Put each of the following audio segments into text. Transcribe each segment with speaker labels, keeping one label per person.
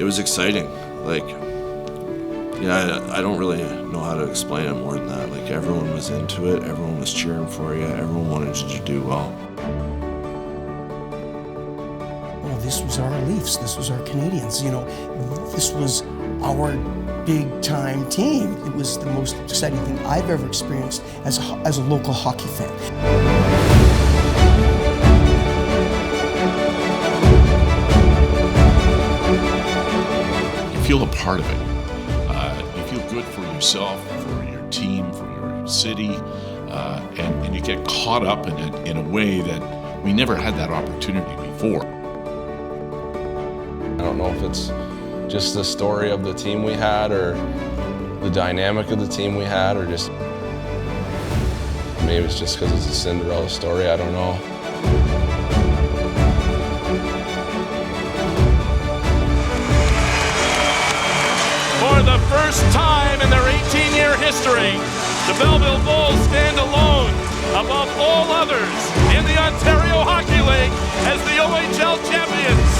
Speaker 1: was exciting. Like, yeah, I don't really know how to explain it more than that. Like, everyone was into it, everyone was cheering for you, everyone wanted you to do well.
Speaker 2: Well, this was our Leafs, this was our Canadians, this was our big-time team. It was the most exciting thing I've ever experienced as a local hockey fan.
Speaker 3: You feel a part of it. You feel good for yourself, for your team, for your city, and you get caught up in it in a way that we never had that opportunity before.
Speaker 4: I don't know if it's just the story of the team we had or the dynamic of the team we had, or just maybe it's just because it's a Cinderella story, I don't know.
Speaker 5: For the first time in their 18-year history, the Belleville Bulls stand alone above all others in the Ontario Hockey League as the OHL champions.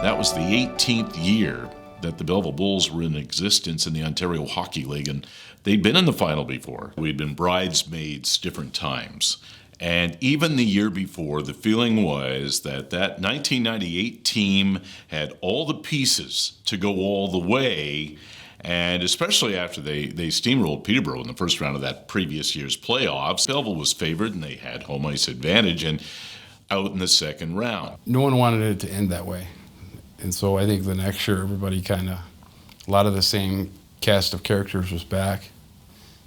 Speaker 3: That was the 18th year that the Belleville Bulls were in existence in the Ontario Hockey League, and they'd been in the final before. We'd been bridesmaids different times. And even the year before, the feeling was that 1998 team had all the pieces to go all the way, and especially after they steamrolled Peterborough in the first round of that previous year's playoffs. Belleville was favored, and they had home ice advantage, and out in the second round.
Speaker 6: No one wanted it to end that way. And so I think the next year, everybody a lot of the same cast of characters was back,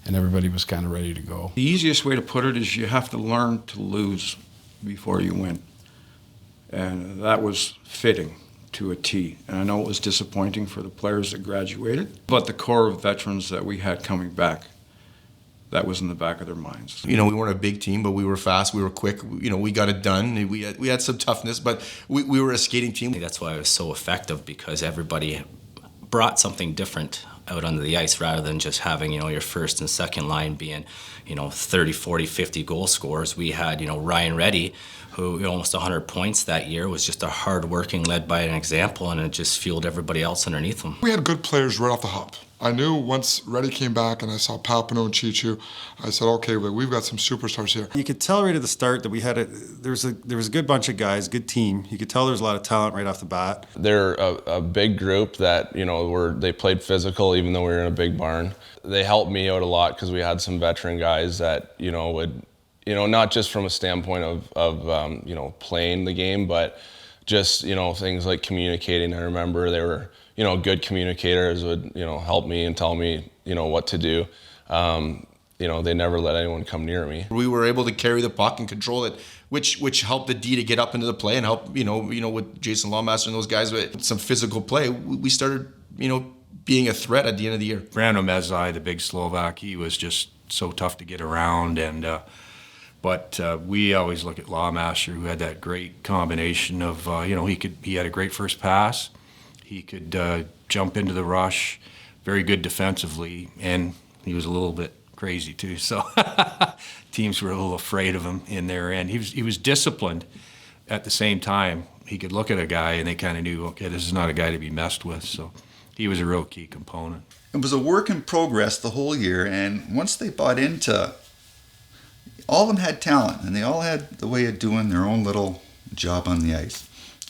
Speaker 6: and everybody was kind of ready to go.
Speaker 7: The easiest way to put it is you have to learn to lose before you win. And that was fitting to a T. And I know it was disappointing for the players that graduated, but the core of veterans that we had coming back, that was in the back of their minds.
Speaker 8: We weren't a big team, but we were fast, we were quick, we got it done. We had some toughness, but we were a skating team.
Speaker 9: I think that's why it was so effective, because everybody brought something different out onto the ice rather than just having, your first and second line being, 30, 40, 50 goal scorers. We had, Ryan Reddy, who almost 100 points that year, was just a hard-working, led by an example, and it just fueled everybody else underneath him.
Speaker 10: We had good players right off the hop. I knew once Reddy came back and I saw Papineau and Cheechoo, I said, okay, we've got some superstars here.
Speaker 11: You could tell right at the start that we had there was a good bunch of guys, good team. You could tell there was a lot of talent right off the bat.
Speaker 4: They're a big group that, they played physical even though we were in a big barn. They helped me out a lot because we had some veteran guys that, would, not just from a standpoint of playing the game, but just, things like communicating. I remember they were, good communicators, would, help me and tell me, what to do. They never let anyone come near me.
Speaker 8: We were able to carry the puck and control it, which helped the D to get up into the play and help, with Jason Lawmaster and those guys with some physical play. We started, being a threat at the end of the year.
Speaker 12: Brando Mezai, the big Slovak, he was just so tough to get around, and but we always look at Lawmaster, who had that great combination of, he had a great first pass. He could jump into the rush, very good defensively, and he was a little bit crazy too. So teams were a little afraid of him in their end. He was disciplined at the same time. He could look at a guy and they kind of knew, okay, this is not a guy to be messed with. So he was a real key component.
Speaker 13: It was a work in progress the whole year, and once they bought into, all of them had talent, and they all had the way of doing their own little job on the ice.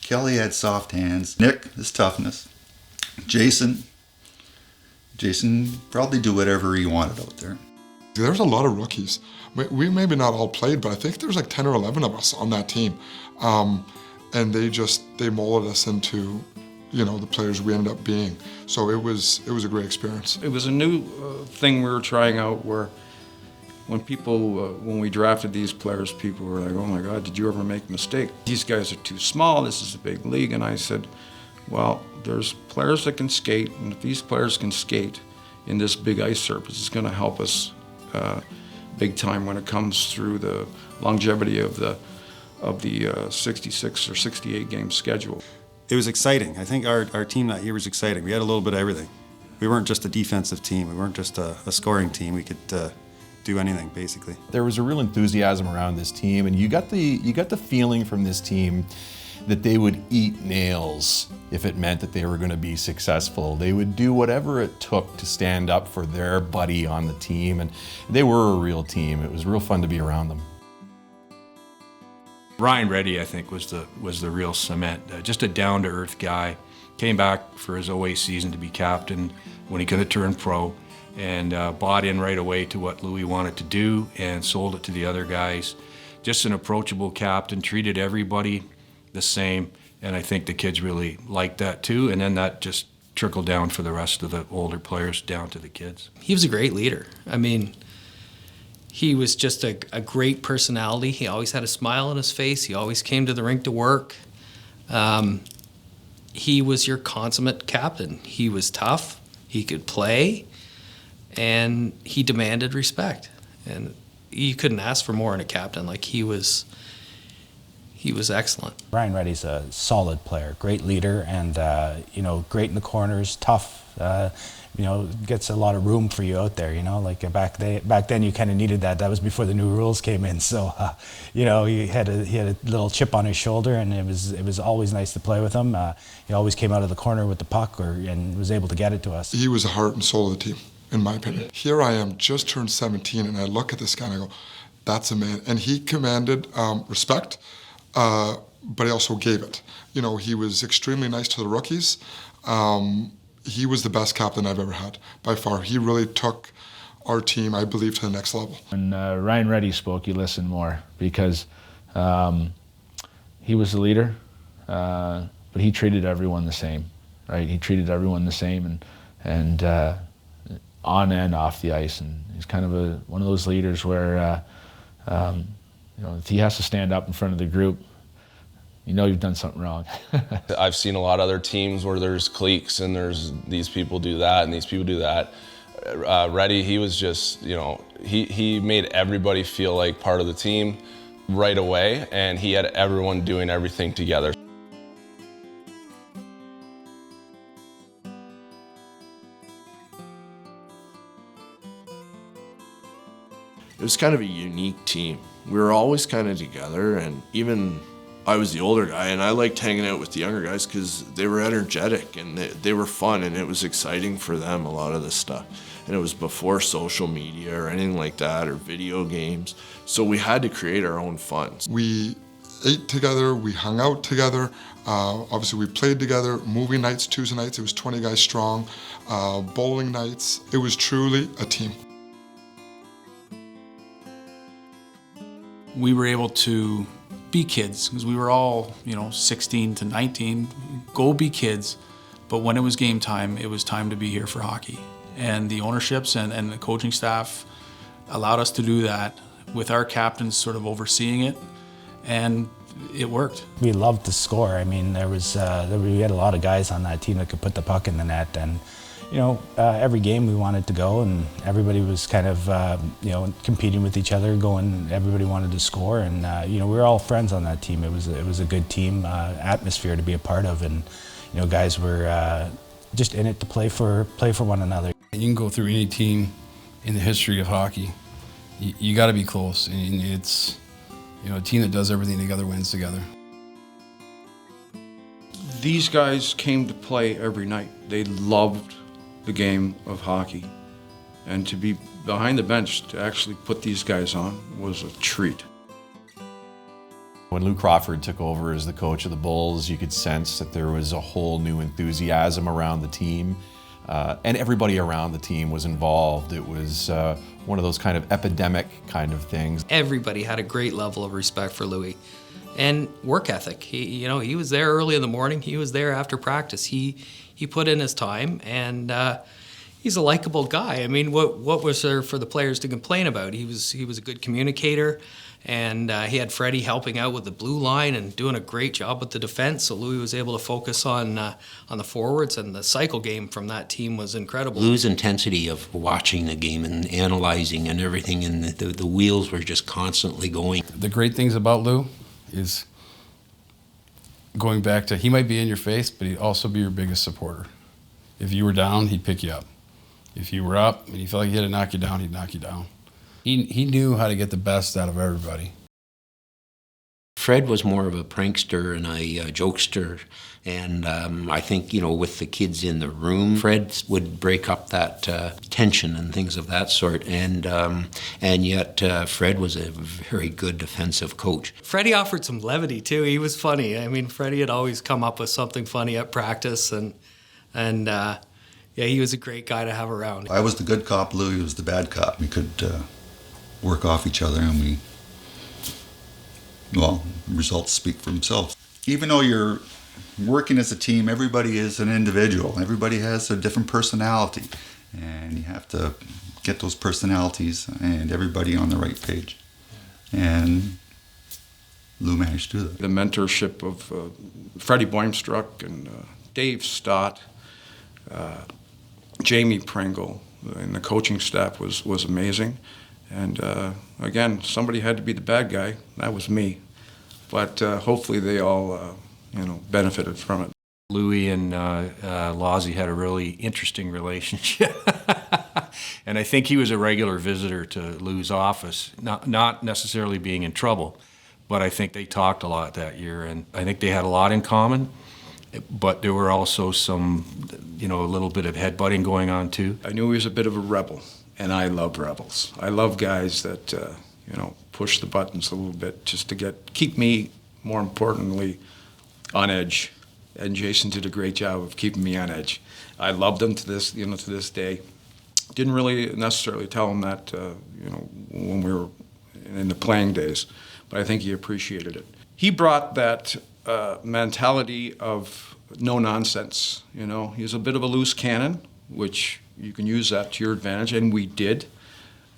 Speaker 13: Kelly had soft hands. Nick, his toughness. Jason probably do whatever he wanted out there.
Speaker 10: There's a lot of rookies. We maybe not all played, but I think there's like 10 or 11 of us on that team. And they molded us into, the players we ended up being. So it was a great experience.
Speaker 7: It was a new thing we were trying out where when we drafted these players, people were like, oh my God, did you ever make a mistake? These guys are too small, this is a big league. And I said, well, there's players that can skate, and if these players can skate in this big ice surface, it's gonna help us big time when it comes through the longevity of the 66 or 68 game schedule.
Speaker 11: It was exciting. I think our team that year was exciting. We had a little bit of everything. We weren't just a defensive team. We weren't just a scoring team. We could do anything, basically.
Speaker 14: There was a real enthusiasm around this team, and you got the feeling from this team that they would eat nails if it meant that they were going to be successful. They would do whatever it took to stand up for their buddy on the team, and they were a real team. It was real fun to be around them.
Speaker 12: Ryan Reddy, I think, was the real cement. Just a down-to-earth guy. Came back for his OA season to be captain when he could have turned pro, and bought in right away to what Louis wanted to do and sold it to the other guys. Just an approachable captain, treated everybody the same, and I think the kids really liked that too, and then that just trickled down for the rest of the older players down to the kids.
Speaker 15: He was a great leader. I mean, he was just a great personality. He always had a smile on his face. He always came to the rink to work. He was your consummate captain. He was tough, he could play, and he demanded respect. And you couldn't ask for more in a captain. Like, he was excellent.
Speaker 16: Ryan Reddy's a solid player, great leader, and great in the corners, tough. Gets a lot of room for you out there. Like back then you kind of needed that. That was before the new rules came in. So he had a little chip on his shoulder, and it was always nice to play with him. He always came out of the corner with the puck, and was able to get it to us.
Speaker 10: He was the heart and soul of the team, in my opinion. Here I am, just turned 17, and I look at this guy and I go, that's a man. And he commanded respect. But he also gave it. He was extremely nice to the rookies. He was the best captain I've ever had, by far. He really took our team, I believe, to the next level.
Speaker 17: When Ryan Reddy spoke, you listened more, because he was the leader, but he treated everyone the same, right? He treated everyone the same, and on and off the ice. And he's kind of one of those leaders where if he has to stand up in front of the group, you've done something wrong.
Speaker 4: I've seen a lot of other teams where there's cliques and there's these people do that and these people do that. Reddy, he was just, he made everybody feel like part of the team right away, and he had everyone doing everything together.
Speaker 1: It was kind of a unique team. We were always kind of together, and even I was the older guy, and I liked hanging out with the younger guys because they were energetic and they were fun, and it was exciting for them, a lot of this stuff. And it was before social media or anything like that, or video games. So we had to create our own fun.
Speaker 10: We ate together, we hung out together. Obviously, we played together. Movie nights, Tuesday nights, it was 20 guys strong. Bowling nights, it was truly a team.
Speaker 18: We were able to be kids, because we were all, 16 to 19, go be kids. But when it was game time, it was time to be here for hockey. And the ownerships and the coaching staff allowed us to do that, with our captains sort of overseeing it, and it worked.
Speaker 16: We loved to score. I mean, we had a lot of guys on that team that could put the puck in the net, and every game we wanted to go, and everybody was kind of competing with each other, everybody wanted to score, and we were all friends on that team. It was a good team atmosphere to be a part of, and guys were just in it to play for one another.
Speaker 6: You can go through any team in the history of hockey. You got to be close, and it's a team that does everything together wins together.
Speaker 7: These guys came to play every night. They loved the game of hockey, and to be behind the bench to actually put these guys on was a treat.
Speaker 14: When Lou Crawford took over as the coach of the Bulls, you could sense that there was a whole new enthusiasm around the team. And everybody around the team was involved. It was one of those kind of epidemic kind of things.
Speaker 15: Everybody had a great level of respect for Louis. And work ethic. He was there early in the morning. He was there after practice. He put in his time, and he's a likable guy. I mean, what was there for the players to complain about? He was a good communicator, and he had Freddie helping out with the blue line and doing a great job with the defense. So Louis was able to focus on the forwards, and the cycle game from that team was incredible.
Speaker 19: Lou's intensity of watching the game and analyzing and everything, and the wheels were just constantly going.
Speaker 6: The great things about Lou is going back to, he might be in your face, but he'd also be your biggest supporter. If you were down, he'd pick you up. If you were up and he felt like he had to knock you down, he'd knock you down. He knew how to get the best out of everybody.
Speaker 19: Fred was more of a prankster and a jokester, and I think, with the kids in the room, Fred would break up that tension and things of that sort, and yet Fred was a very good defensive coach.
Speaker 15: Freddie offered some levity too. He was funny. I mean, Freddie had always come up with something funny at practice, and yeah, he was a great guy to have around.
Speaker 13: I was the good cop, Louis was the bad cop. We could work off each other, and results speak for themselves. Even though you're working as a team, everybody is an individual. Everybody has a different personality, and you have to get those personalities and everybody on the right page. And Lou managed to do that.
Speaker 7: The mentorship of Freddie Boimstruck and Dave Stott, Jamie Pringle, and the coaching staff was amazing. And again, somebody had to be the bad guy. That was me. But hopefully they all, benefited from it.
Speaker 12: Louis and Lozzie had a really interesting relationship. And I think he was a regular visitor to Lou's office, not necessarily being in trouble, but I think they talked a lot that year, and I think they had a lot in common. But there were also some, a little bit of headbutting going on too.
Speaker 7: I knew he was a bit of a rebel, and I love rebels. I love guys that, push the buttons a little bit just to keep me, more importantly, on edge. And Jason did a great job of keeping me on edge. I loved him to this day. Didn't really necessarily tell him that, when we were in the playing days, but I think he appreciated it. He brought that mentality of no nonsense. He's a bit of a loose cannon, which you can use that to your advantage, and we did.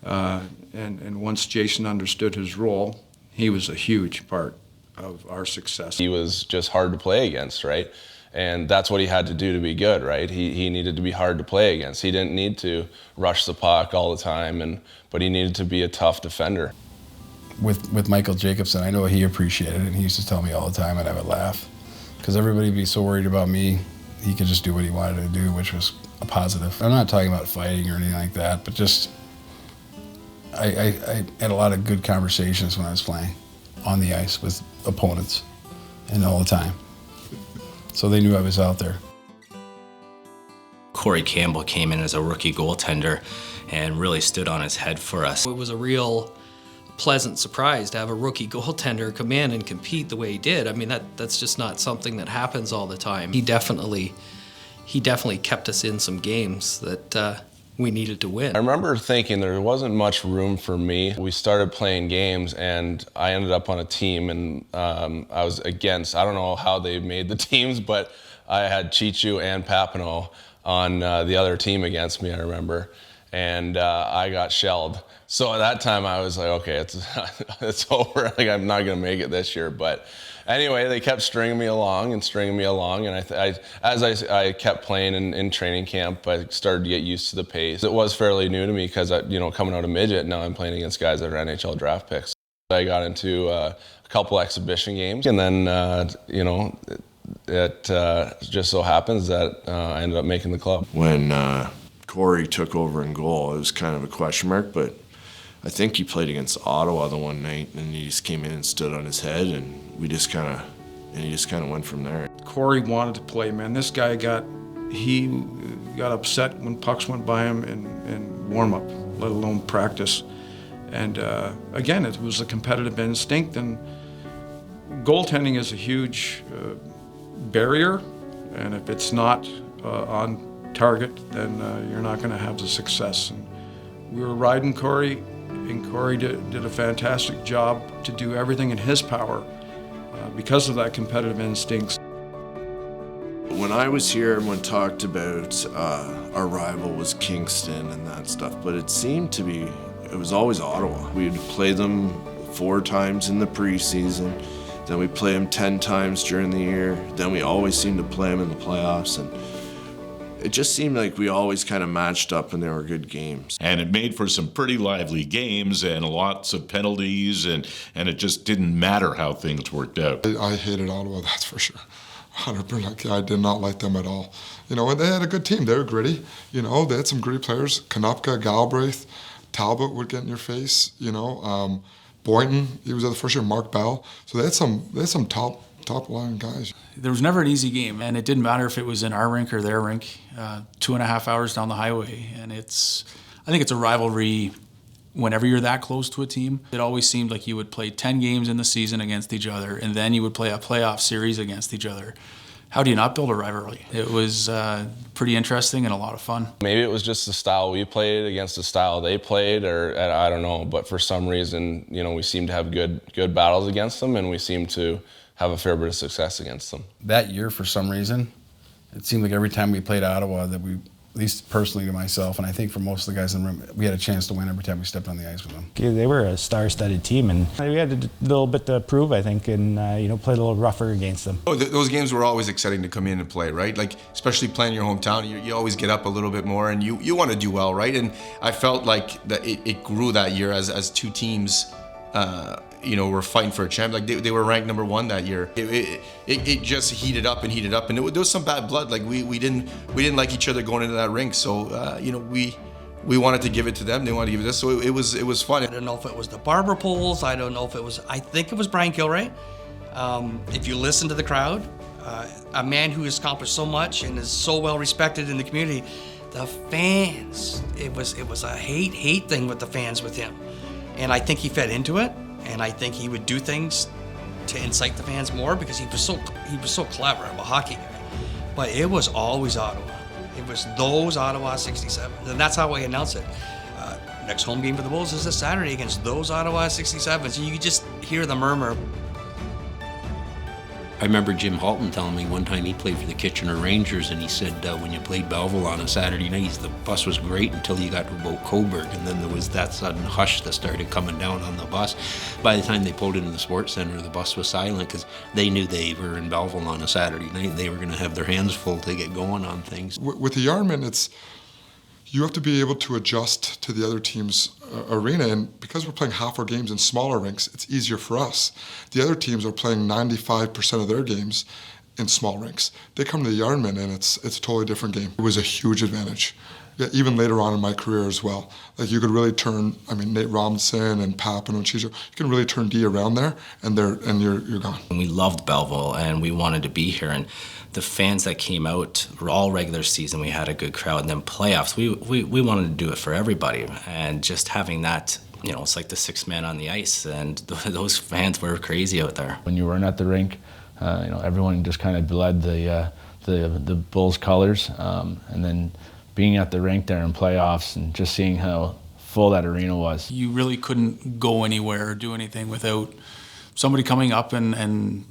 Speaker 7: And once Jason understood his role, he was a huge part of our success.
Speaker 4: He was just hard to play against, right? And that's what he had to do to be good, right? He needed to be hard to play against. He didn't need to rush the puck all the time, but he needed to be a tough defender.
Speaker 6: With Michael Jacobson, I know he appreciated it, and he used to tell me all the time, and I would laugh. Because everybody would be so worried about me, he could just do what he wanted to do, which was a positive. I'm not talking about fighting or anything like that, but just I had a lot of good conversations when I was playing on the ice with opponents, and all the time. So they knew I was out there.
Speaker 9: Corey Campbell came in as a rookie goaltender and really stood on his head for us.
Speaker 15: It was a real pleasant surprise to have a rookie goaltender come in and compete the way he did. I mean, that's just not something that happens all the time. He definitely kept us in some games that we needed to win.
Speaker 4: I remember thinking there wasn't much room for me. We started playing games, and I ended up on a team, and I was against, I don't know how they made the teams, but I had Cheechoo and Papineau on the other team against me, I remember, and I got shelled. So at that time I was like, okay, it's over. Like, I'm not gonna make it this year. But anyway, they kept stringing me along, and as I kept playing in training camp, I started to get used to the pace. It was fairly new to me because coming out of midget, now I'm playing against guys that are NHL draft picks. I got into a couple exhibition games, and then it just so happens that I ended up making the club.
Speaker 1: When Corey took over in goal, it was kind of a question mark, but I think he played against Ottawa the one night, and he just came in and stood on his head, and he just kind of went from there.
Speaker 7: Corey wanted to play, man. This guy got upset when pucks went by him in warm-up, let alone practice. And again, it was a competitive instinct, and Goaltending is a huge barrier, and if it's not on target, then you're not going to have the success. And we were riding Corey, and Corey did a fantastic job to do everything in his power because of that competitive instincts.
Speaker 1: When I was here, everyone talked about our rival was Kingston and that stuff, but it seemed to be, it was always Ottawa. We'd play them 4 times in the preseason, then we play them 10 times during the year, then we always seemed to play them in the playoffs, and it just seemed like we always kind of matched up and they were good games.
Speaker 3: And it made for some pretty lively games and lots of penalties, and it just didn't matter how things worked out.
Speaker 10: I hated Ottawa, that's for sure. 100%. I did not like them at all. You know, and they had a good team. They were gritty. You know, they had some gritty players. Konopka, Galbraith, Talbot would get in your face. You know, Boynton, he was at the first year. Mark Bell. So they had some top line guys.
Speaker 18: There was never an easy game, and it didn't matter if it was in our rink or their rink. 2.5 hours down the highway, and I think it's a rivalry. Whenever you're that close to a team, it always seemed like you would play 10 games in the season against each other, and then you would play a playoff series against each other. How do you not build a rivalry? It was pretty interesting and a lot of fun.
Speaker 4: Maybe it was just the style we played against the style they played, or I don't know. But for some reason, you know, we seemed to have good battles against them, and we seemed to have a fair bit of success against them.
Speaker 6: That year, for some reason, it seemed like every time we played Ottawa that we, at least personally to myself, and I think for most of the guys in the room, we had a chance to win every time we stepped on the ice with them.
Speaker 16: They were a star-studded team, and we had a little bit to prove, I think, and play a little rougher against them.
Speaker 8: Oh, those games were always exciting to come in and play, right? Like, especially playing your hometown, you always get up a little bit more, and you want to do well, right? And I felt like that it grew that year as 2 teams. Were fighting for a champ. Like they were ranked number 1 that year. It just heated up, and there was some bad blood. Like we didn't like each other going into that rink. So we wanted to give it to them. They wanted to give it to us. So it was fun.
Speaker 20: I don't know if it was the Barber Poles. I don't know if it was. I think it was Brian Kilray. If you listen to the crowd, a man who has accomplished so much and is so well respected in the community, the fans. It was a hate thing with the fans with him, and I think he fed into it. And I think he would do things to incite the fans more because he was so clever of a hockey guy. But it was always Ottawa. It was those Ottawa 67, and that's how I announce it. Next home game for the Bulls is this Saturday against those Ottawa 67s. So you could just hear the murmur.
Speaker 19: I remember Jim Halton telling me one time he played for the Kitchener Rangers, and he said when you played Belleville on a Saturday night, the bus was great until you got to about Coburg, and then there was that sudden hush that started coming down on the bus. By the time they pulled into the sports center, the bus was silent because they knew they were in Belleville on a Saturday night, and they were going to have their hands full to get going on things.
Speaker 10: With the Yarnmen, you have to be able to adjust to the other team's arena, and because we're playing half our games in smaller rinks, it's easier for us. The other teams are playing 95% of their games in small rinks. They come to the Yarnmen, and it's a totally different game. It was a huge advantage. Yeah, even later on in my career as well. Like you could really turn, Nate Robertson and Papineau and Cheechoo, you can really turn D around there, and you're gone.
Speaker 9: We loved Belleville, and we wanted to be here, and the fans that came out were all regular season. We had a good crowd, and then playoffs. We wanted to do it for everybody, and just having that, it's like the 6th man on the ice, and those fans were crazy out there.
Speaker 17: When you weren't at the rink, everyone just kind of bled the Bulls colors, and then being at the rink there in playoffs and just seeing how full that arena was.
Speaker 18: You really couldn't go anywhere or do anything without somebody coming up and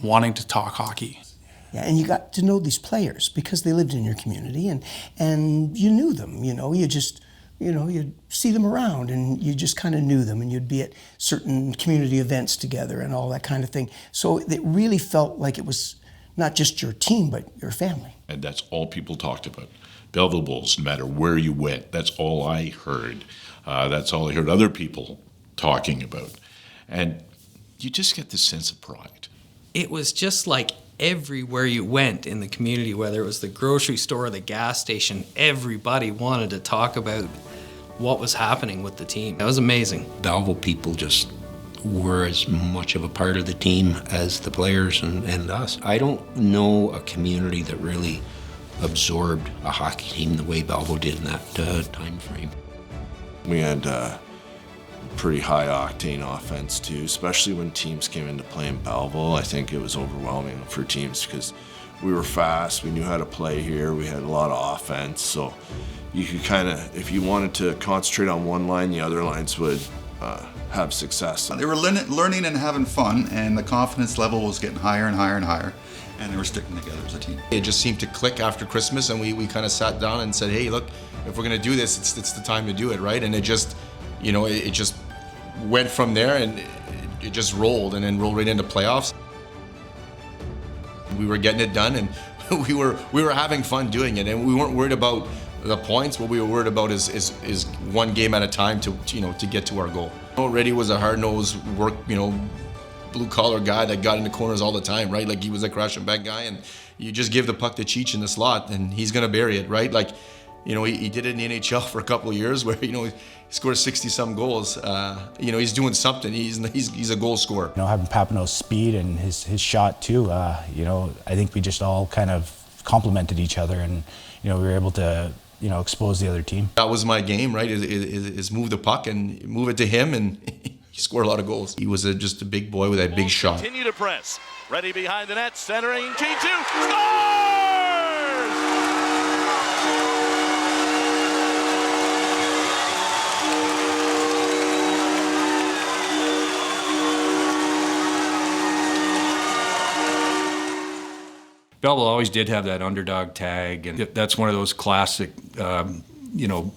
Speaker 18: wanting to talk hockey.
Speaker 2: Yeah, and you got to know these players because they lived in your community, and you knew them. You'd see them around, and you just kind of knew them, and you'd be at certain community events together and all that kind of thing. So it really felt like it was not just your team, but your family.
Speaker 3: And that's all people talked about. Belleville Bulls, no matter where you went, that's all I heard. That's all I heard other people talking about. And you just get this sense of pride.
Speaker 15: It was just like everywhere you went in the community, whether it was the grocery store or the gas station, everybody wanted to talk about what was happening with the team. It was amazing.
Speaker 19: Belleville people just were as much of a part of the team as the players and us. I don't know a community that really absorbed a hockey team the way Belleville did in that time frame.
Speaker 1: We had pretty high octane offense too, especially when teams came into play in Belleville. I think it was overwhelming for teams because we were fast, we knew how to play here, we had a lot of offense, so you could kind of, if you wanted to concentrate on one line, the other lines would have success.
Speaker 13: They were learning and having fun, and the confidence level was getting higher and higher and higher, and they were sticking together as a team.
Speaker 8: It just seemed to click after Christmas, and we kind of sat down and said, hey, look, if we're going to do this, it's the time to do it, right? And it just, you know, it just went from there, and it just rolled, and then rolled right into playoffs. We were getting it done, and we were having fun doing it, and we weren't worried about the points. What we were worried about is one game at a time to get to our goal. Already was a hard-nosed work, blue-collar guy that got in the corners all the time, right? Like he was a crash and back guy, and you just give the puck to Cheech in the slot, and he's gonna bury it, right? Like, he did it in the NHL for a couple of years where, he scored 60-some goals. He's doing something. He's a goal scorer.
Speaker 16: Having Papineau's speed and his shot too, I think we just all kind of complemented each other, and, we were able to, expose the other team.
Speaker 8: That was my game, right? Is move the puck and move it to him, and he scored a lot of goals. He was just a big boy with a big shot.
Speaker 5: Continue to press. Ready behind the net, centering. Cheechoo scores!
Speaker 12: Belleville always did have that underdog tag, and that's one of those classic,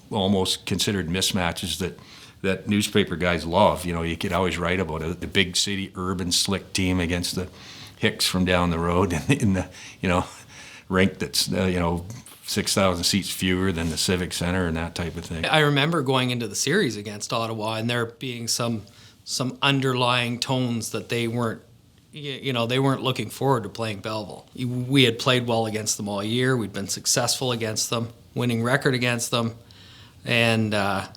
Speaker 12: almost considered mismatches that newspaper guys love. You could always write about it. The big city, urban, slick team against the Hicks from down the road in the, rink that's, 6,000 seats fewer than the Civic Center and that type of thing.
Speaker 15: I remember going into the series against Ottawa and there being some underlying tones that they weren't looking forward to playing Belleville. We had played well against them all year. We'd been successful against them, winning record against them. And, I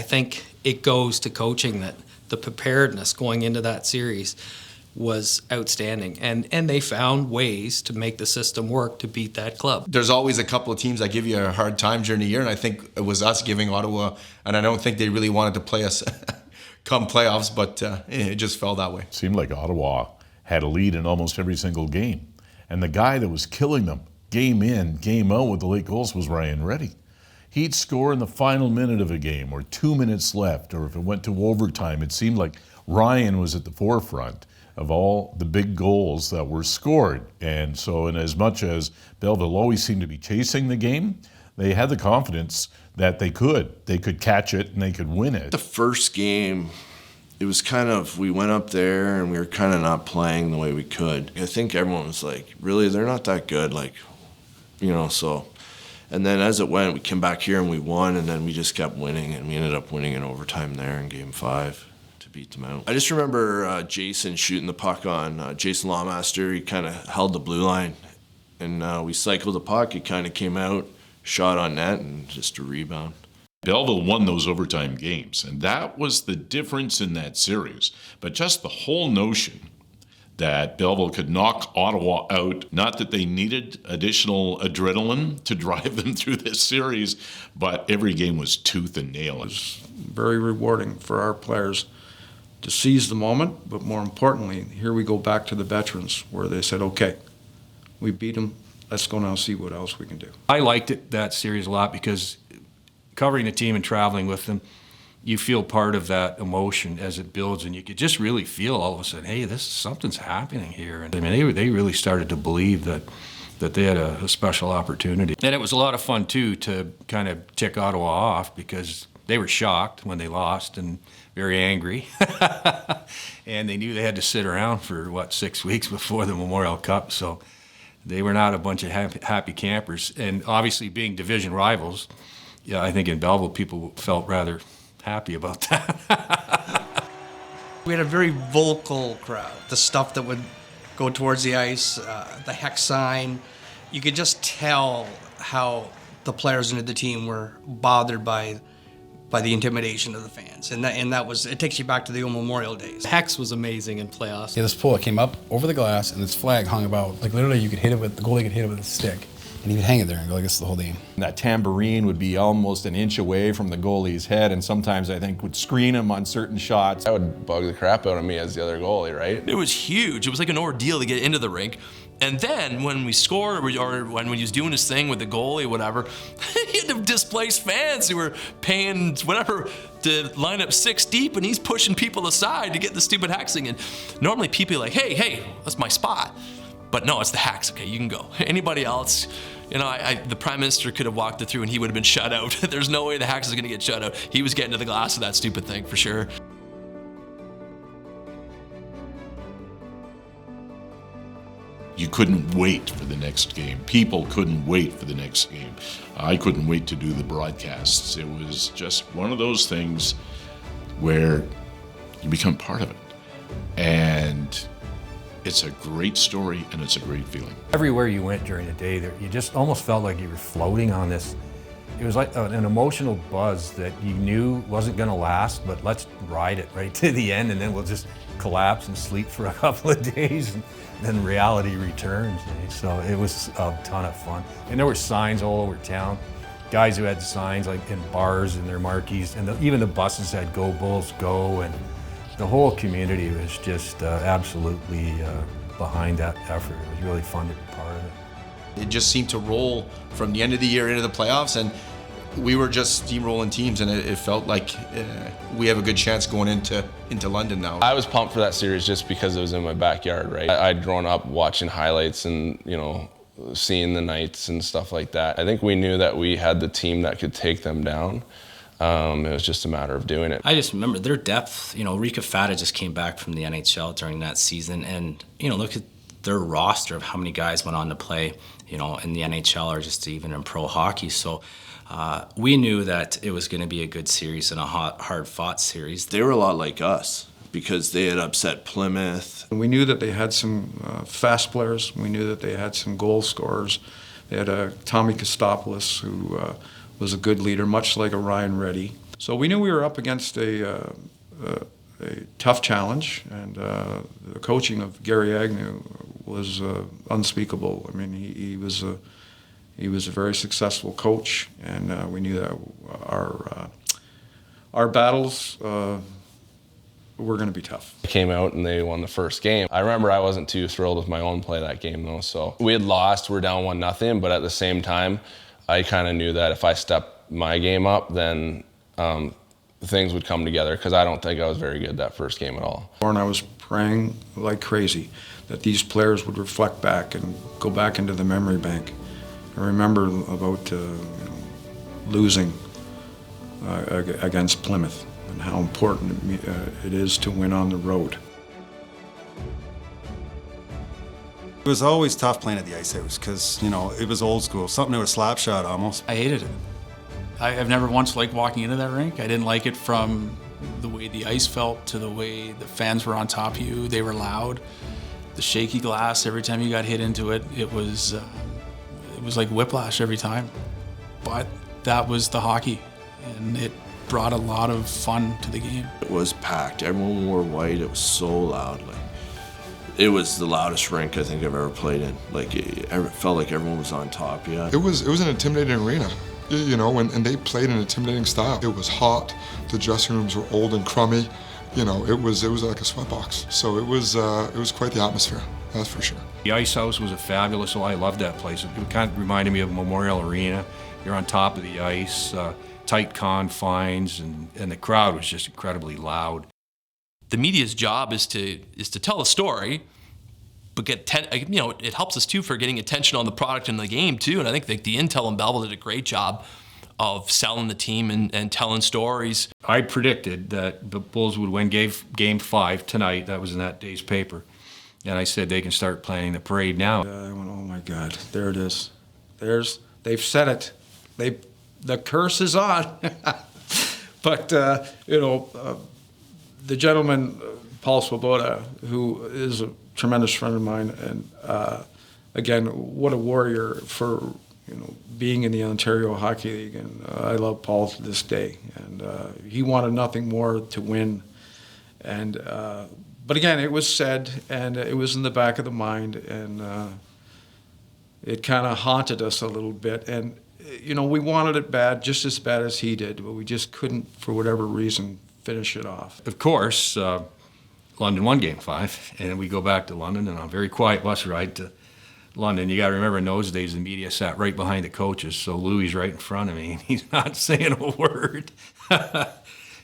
Speaker 15: think it goes to coaching that the preparedness going into that series was outstanding. And they found ways to make the system work to beat that club.
Speaker 8: There's always a couple of teams that give you a hard time during the year, and I think it was us giving Ottawa, and I don't think they really wanted to play us come playoffs, but it just fell that way.
Speaker 3: Seemed like Ottawa had a lead in almost every single game. And the guy that was killing them, game in, game out with the late goals, was Ryan Reddy. He'd score in the final minute of a game, or 2 minutes left, or if it went to overtime, it seemed like Ryan was at the forefront of all the big goals that were scored. And so, in as much as Belleville always seemed to be chasing the game, they had the confidence that they could catch it and they could win it.
Speaker 1: The first game, it was kind of, we went up there and we were kind of not playing the way we could. I think everyone was like, really, they're not that good, so. And then as it went, we came back here and we won, and then we just kept winning, and we ended up winning in overtime there in Game 5 to beat them out. I just remember Jason shooting the puck on Jason Lawmaster. He kind of held the blue line, and we cycled the puck. It kind of came out, shot on net, and just a rebound.
Speaker 3: Belleville won those overtime games, and that was the difference in that series. But just the whole notion that Belleville could knock Ottawa out, not that they needed additional adrenaline to drive them through this series, but every game was tooth and nail.
Speaker 7: It was very rewarding for our players to seize the moment, but more importantly, here we go back to the veterans where they said, okay, we beat them, let's go now see what else we can do.
Speaker 12: I liked that series a lot because covering the team and traveling with them, you feel part of that emotion as it builds, and you could just really feel all of a sudden, hey, something's happening here. And I mean, they really started to believe that they had a special opportunity. And it was a lot of fun, too, to kind of tick Ottawa off because they were shocked when they lost and very angry. And they knew they had to sit around for, 6 weeks before the Memorial Cup. So they were not a bunch of happy campers. And obviously being division rivals, yeah, I think in Belleville people felt rather happy about that.
Speaker 20: We had a very vocal crowd. The stuff that would go towards the ice, the hex sign, you could just tell how the players into the team were bothered by the intimidation of the fans. And that was, it takes you back to the old Memorial days.
Speaker 15: Hex was amazing in playoffs.
Speaker 6: Yeah, this pull, it came up over the glass and this flag hung about, like literally you could hit it with, the goalie could hit it with a stick. And he would hang it there and go like this the whole game.
Speaker 14: That tambourine would be almost an inch away from the goalie's head, and sometimes I think would screen him on certain shots.
Speaker 4: That would bug the crap out of me as the other goalie, right?
Speaker 19: It was huge. It was like an ordeal to get into the rink. And then when we scored, or when he was doing his thing with the goalie, whatever, he had to displace fans who were paying whatever to line up 6 deep, and he's pushing people aside to get the stupid hexing. And normally people are like, hey, that's my spot. But no, it's the hacks. Okay, you can go. Anybody else, you know, the Prime Minister could have walked it through and he would have been shut out. There's no way the hacks is going to get shut out. He was getting to the glass of that stupid thing for sure.
Speaker 3: You couldn't wait for the next game. People couldn't wait for the next game. I couldn't wait to do the broadcasts. It was just one of those things where you become part of it. And it's a great story and it's a great feeling.
Speaker 12: Everywhere you went during the day, you just almost felt like you were floating on this. It was like an emotional buzz that you knew wasn't going to last, but let's ride it right to the end, and then we'll just collapse and sleep for a couple of days, and then reality returns. So it was a ton of fun. And there were signs all over town. Guys who had signs like in bars and their marquees, and even the buses had "Go Bulls, Go!" and the whole community was just absolutely behind that effort. It was really fun to be part of it.
Speaker 8: It just seemed to roll from the end of the year into the playoffs, and we were just steamrolling teams, and it felt like we have a good chance going into London now.
Speaker 4: I was pumped for that series just because it was in my backyard, right? I'd grown up watching highlights and, you know, seeing the Knights and stuff like that. I think we knew that we had the team that could take them down. It was just a matter of doing it.
Speaker 9: I just remember their depth. You know, Rika Fata just came back from the NHL during that season, and, you know, look at their roster of how many guys went on to play, you know, in the NHL or just even in pro hockey. So we knew that it was going to be a good series and a hard-fought series.
Speaker 1: They were a lot like us because they had upset Plymouth.
Speaker 7: We knew that they had some fast players. We knew that they had some goal scorers. They had Tommy Kostopoulos, who was a good leader, much like a Ryan Reddy. So we knew we were up against a tough challenge, and the coaching of Gary Agnew was unspeakable. I mean, he was a very successful coach, and we knew that our battles were going to be tough.
Speaker 4: I came out and they won the first game. I remember I wasn't too thrilled with my own play that game though. So we had lost, we're down 1-0, but at the same time, I kind of knew that if I stepped my game up, then things would come together, because I don't think I was very good that first game at all.
Speaker 7: And I was praying like crazy that these players would reflect back and go back into the memory bank. I remember about losing against Plymouth and how important it is to win on the road.
Speaker 11: It was always tough playing at the Ice House because, you know, it was old school, something out of slap shot almost.
Speaker 18: I hated it. I've never once liked walking into that rink. I didn't like it from the way the ice felt to the way the fans were on top of you. They were loud. The shaky glass, every time you got hit into it, it was like whiplash every time. But that was the hockey, and it brought a lot of fun to the game.
Speaker 1: It was packed. Everyone wore white. It was so loud. Like, it was the loudest rink I think I've ever played in. Like, it felt like everyone was on top. Yeah.
Speaker 10: It was an intimidating arena. You know, and they played an intimidating style. It was hot. The dressing rooms were old and crummy. You know, it was like a sweatbox. So it was quite the atmosphere. That's for sure.
Speaker 12: The Ice House was a fabulous. I loved that place. It kind of reminded me of Memorial Arena. You're on top of the ice, tight confines, and the crowd was just incredibly loud.
Speaker 19: The media's job is to tell a story, but it helps us too for getting attention on the product and the game too. And I think the Intel and Belleville did a great job of selling the team and telling stories.
Speaker 12: I predicted that the Bulls would win game 5 tonight. That was in that day's paper. And I said they can start planning the parade now.
Speaker 7: I went, oh my God, there it is. They've said it. The curse is on. But, the gentleman, Paul Swoboda, who is a tremendous friend of mine, and again, what a warrior for being in the Ontario Hockey League, and I love Paul to this day. And he wanted nothing more to win, and but again, it was said, and it was in the back of the mind, and it kind of haunted us a little bit. And, you know, we wanted it bad, just as bad as he did, but we just couldn't, for whatever reason, finish it off.
Speaker 12: Of course, London won Game 5, and we go back to London, and on a very quiet bus ride to London. You got to remember, in those days, the media sat right behind the coaches, so Louis right in front of me, and he's not saying a word.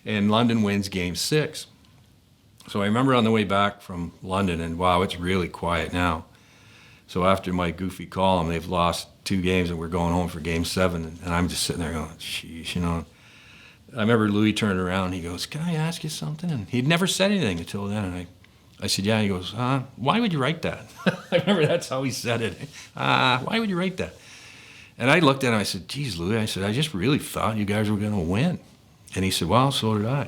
Speaker 12: And London wins Game 6. So I remember on the way back from London, and wow, it's really quiet now. So after my goofy column, they've lost 2 games, and we're going home for Game 7, and I'm just sitting there going, sheesh, you know. I remember Louis turned around, he goes, "Can I ask you something?" And he'd never said anything until then, and I said, "Yeah." He goes, "Why would you write that?" I remember that's how he said it. "Why would you write that?" And I looked at him, I said, "Geez, Louis," I said, "I just really thought you guys were going to win." And he said, "Well, so did I."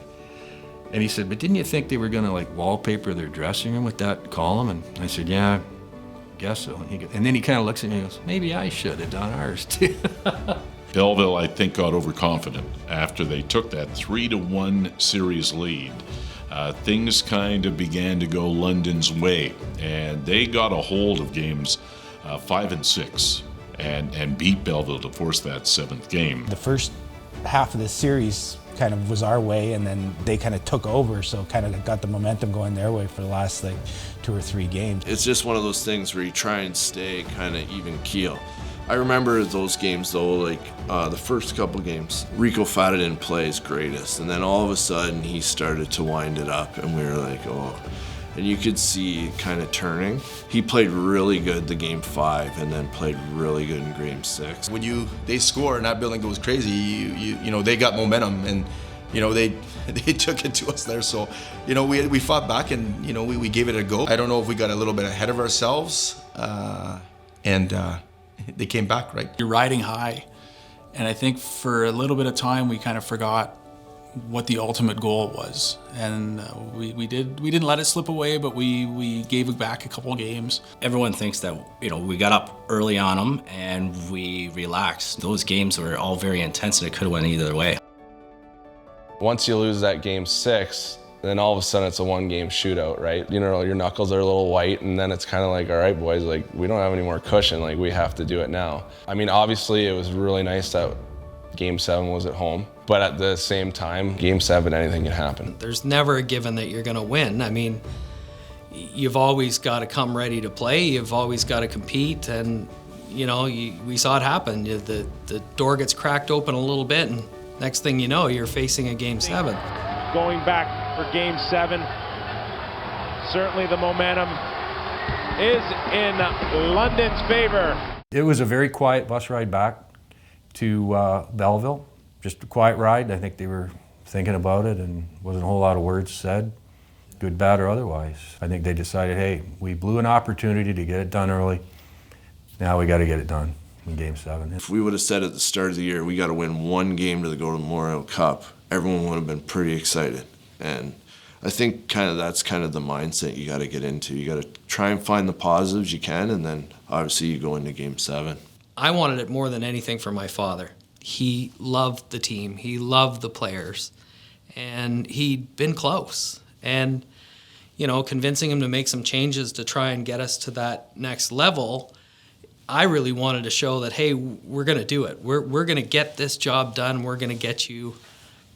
Speaker 12: And he said, "But didn't you think they were going to like wallpaper their dressing room with that column?" And I said, "Yeah, I guess so." And then he kind of looks at me and goes, "Maybe I should have done ours too."
Speaker 3: Belleville, I think, got overconfident after they took that 3-1 series lead. Things kind of began to go London's way, and they got a hold of games 5 and 6 and beat Belleville to force that 7th game.
Speaker 16: The first half of the series kind of was our way, and then they kind of took over, so kind of got the momentum going their way for the last like 2 or 3 games.
Speaker 1: It's just one of those things where you try and stay kind of even keel. I remember those games though, like the first couple games, Rico Fata didn't play his greatest, and then all of a sudden he started to wind it up, and we were like, oh. And you could see it kind of turning. He played really good the Game 5, and then played really good in Game 6.
Speaker 8: When they score and that building goes crazy, you know, they got momentum, and you know, they took it to us there. So, you know, we fought back, and you know, we gave it a go. I don't know if we got a little bit ahead of ourselves, and they came back, right?
Speaker 18: You're riding high, and I think for a little bit of time we kind of forgot what the ultimate goal was, and we didn't let it slip away, but we gave it back a couple of games.
Speaker 9: Everyone thinks that, you know, we got up early on them and we relaxed. Those games were all very intense, and it could have went either way.
Speaker 4: Once you lose that Game 6, then all of a sudden it's a 1-game shootout, right? You know, your knuckles are a little white, and then it's kind of like, all right, boys, like, we don't have any more cushion, like, we have to do it now. I mean, obviously it was really nice that Game 7 was at home, but at the same time, Game 7, anything can happen.
Speaker 15: There's never a given that you're gonna win. I mean, you've always got to come ready to play, you've always got to compete, and you know, we saw it happen. The door gets cracked open a little bit, and next thing you know, you're facing a Game 7.
Speaker 21: Going back for Game 7. Certainly the momentum is in London's favor.
Speaker 12: It was a very quiet bus ride back to Belleville. Just a quiet ride. I think they were thinking about it, and wasn't a whole lot of words said, good, bad, or otherwise. I think they decided, hey, we blew an opportunity to get it done early. Now we got to get it done in Game 7.
Speaker 1: If we would have said at the start of the year, we got to win 1 game to go to the Memorial Cup, everyone would have been pretty excited. And I think that's kind of the mindset you got to get into. You got to try and find the positives you can, and then obviously you go into Game 7.
Speaker 15: I wanted it more than anything for my father. He loved the team, he loved the players, and he'd been close. And, you know, convincing him to make some changes to try and get us to that next level, I really wanted to show that, hey, we're going to do it. We're going to get this job done. We're going to get you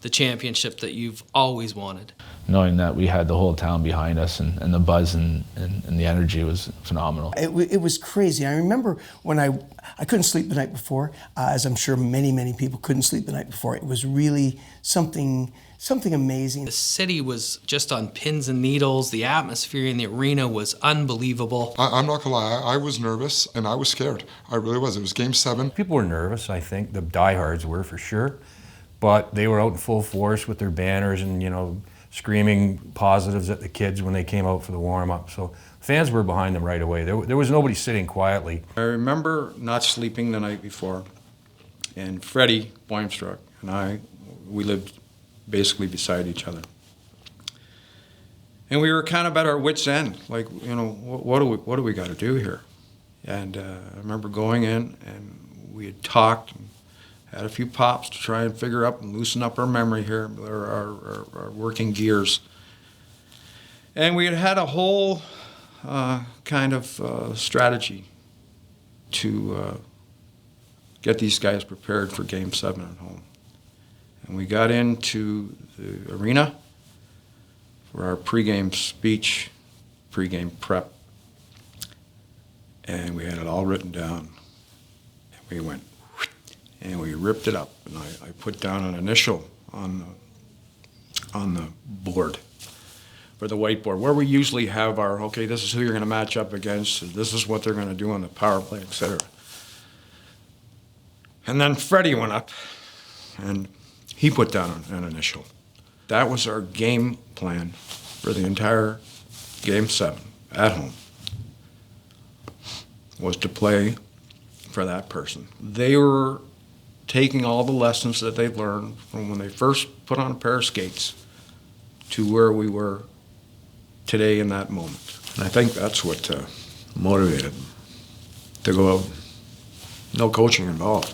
Speaker 15: the championship that you've always wanted.
Speaker 17: Knowing that we had the whole town behind us, and the buzz and the energy was phenomenal.
Speaker 2: It was crazy. I remember when I couldn't sleep the night before, as I'm sure many people couldn't sleep the night before. It was really something amazing.
Speaker 15: The city was just on pins and needles. The atmosphere in the arena was unbelievable.
Speaker 10: I'm not gonna lie, I was nervous and I was scared. I really was. It was Game 7.
Speaker 12: People were nervous, I think. The diehards were, for sure. But they were out in full force with their banners and, you know, screaming positives at the kids when they came out for the warm-up. So fans were behind them right away. There was nobody sitting quietly.
Speaker 7: I remember not sleeping the night before, and Freddie Boimstruck and we lived basically beside each other. And we were kind of at our wits' end, like, you know, what do we got to do here? And I remember going in, and we had talked, and had a few pops to try and figure up and loosen up our memory here, our working gears. And we had a whole kind of strategy to get these guys prepared for Game 7 at home. And we got into the arena for our pregame speech, pregame prep, and we had it all written down. And we went, and we ripped it up, and I put down an initial on the board, for the whiteboard, where we usually have our, okay, this is who you're going to match up against, this is what they're going to do on the power play, etc. And then Freddie went up, and he put down an initial. That was our game plan for the entire Game 7 at home, was to play for that person. They were taking all the lessons that they've learned from when they first put on a pair of skates to where we were today in that moment. And I think that's what motivated them to go out. No coaching involved.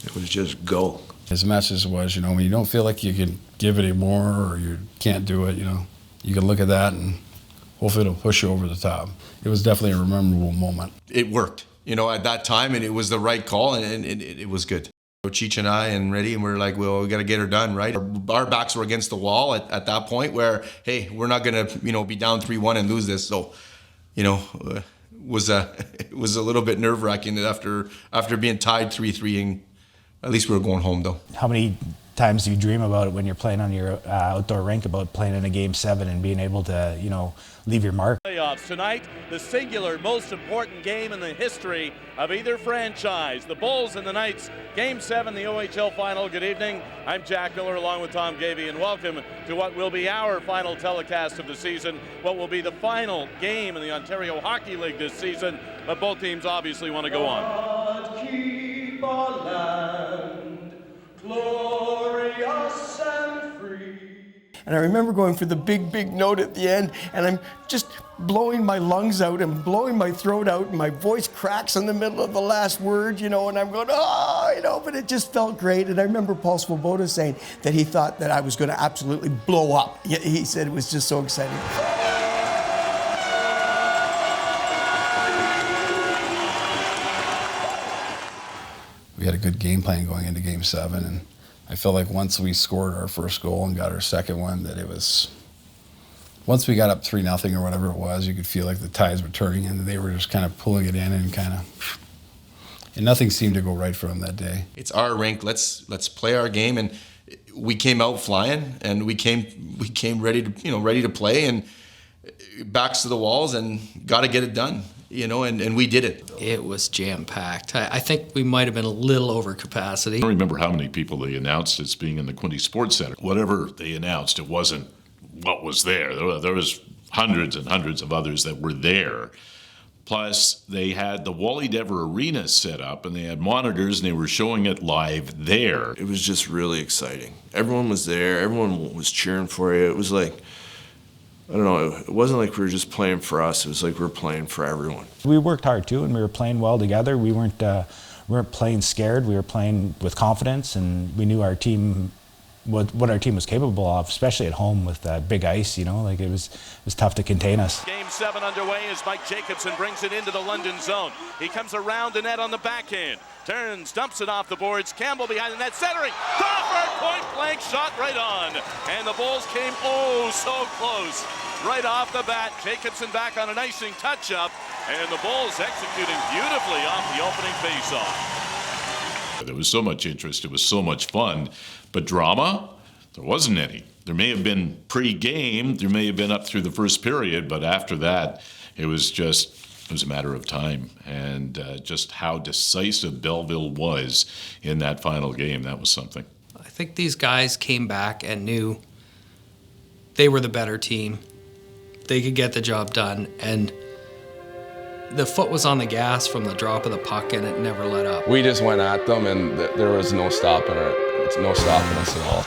Speaker 7: It was just go.
Speaker 6: His message was, you know, when you don't feel like you can give any more or you can't do it, you know, you can look at that and hopefully it'll push you over the top. It was definitely a memorable moment.
Speaker 8: It worked, you know, at that time, and it was the right call, and it was good. Cheech and I and Reddy, and we're like, well, we got to get her done, right? Our backs were against the wall at that point where, hey, we're not going to, you know, be down 3-1 and lose this. So, you know, it was a little bit nerve-wracking after being tied 3-3, and at least we were going home, though.
Speaker 16: How many times do you dream about it when you're playing on your outdoor rink, about playing in a Game 7 and being able to, you know, leave your mark?
Speaker 5: Playoffs tonight, the singular most important game in the history of either franchise. The Bulls and the Knights, Game 7, the OHL final. Good evening. I'm Jack Miller along with Tom Gavey, and welcome to what will be our final telecast of the season, what will be the final game in the Ontario Hockey League this season, but both teams obviously want to go on.
Speaker 13: Keep our land glorious and free.
Speaker 2: And I remember going for the big, big note at the end, and I'm just blowing my lungs out and blowing my throat out, and my voice cracks in the middle of the last word, you know, and I'm going, oh, you know, but it just felt great. And I remember Paul Svoboda saying that he thought that I was going to absolutely blow up. He said it was just so exciting.
Speaker 6: We had a good game plan going into Game 7, and I felt like once we scored our first goal and got our second one, that it was, once we got up 3-0 or whatever it was, you could feel like the tides were turning and they were just kind of pulling it in and and nothing seemed to go right for them that day.
Speaker 8: It's our rink. Let's play our game, and we came out flying, and we came ready to play, and backs to the walls, and got to get it done. You know, and we did it.
Speaker 15: It was jam-packed. I think we might have been a little over capacity.
Speaker 3: I don't remember how many people they announced as being in the Quinte Sports Center. Whatever they announced, it wasn't what was there. There was hundreds and hundreds of others that were there. Plus, they had the Wally Dever Arena set up, and they had monitors, and they were showing it live there.
Speaker 1: It was just really exciting. Everyone was there. Everyone was cheering for you. It was like, I don't know, it wasn't like we were just playing for us. It was like we were playing for everyone.
Speaker 16: We worked hard too, and we were playing well together. We weren't playing scared. We were playing with confidence, and we knew our team, what our team was capable of, especially at home with big ice. You know, like it was tough to contain us.
Speaker 5: Game 7 underway as Mike Jacobson brings it into the London zone. He comes around the net on the backhand, turns, dumps it off the boards. Campbell behind the net, centering. Crawford, point blank shot right on, and the Bulls came oh so close. Right off the bat, Jacobson back on an icing touch-up, and the Bulls executing beautifully off the opening face-off.
Speaker 3: There was so much interest, it was so much fun, but drama, there wasn't any. There may have been pre-game, there may have been up through the first period, but after that, it was a matter of time, and just how decisive Belleville was in that final game, that was something.
Speaker 15: I think these guys came back and knew they were the better team. They could get the job done, and the foot was on the gas from the drop of the puck, and it never let up.
Speaker 4: We just went at them, and there was no stopping us at all.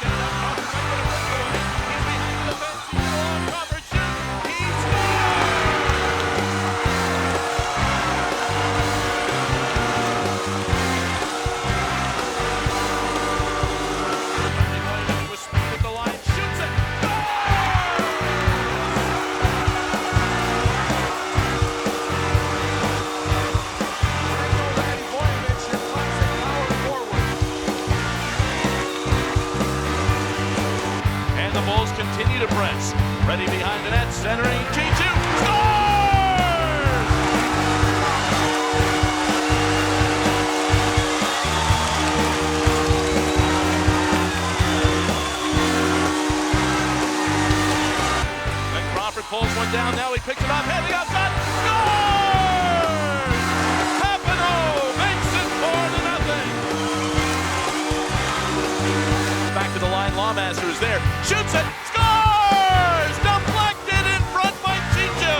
Speaker 5: shoots it, scores! Deflected in front by Cheechoo.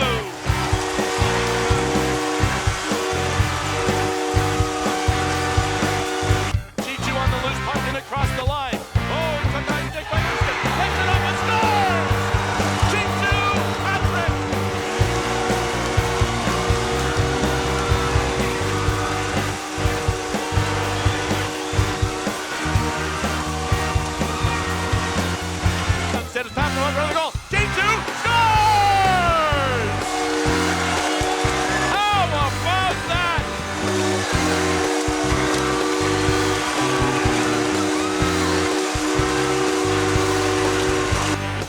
Speaker 5: Cheechoo on the loose puck and across the line. Oh, it's a nice stick by Houston. Takes it up and scores! Cheechoo, hat-trick! Set his pass to one for the goal. Cheechoo scores! How about that?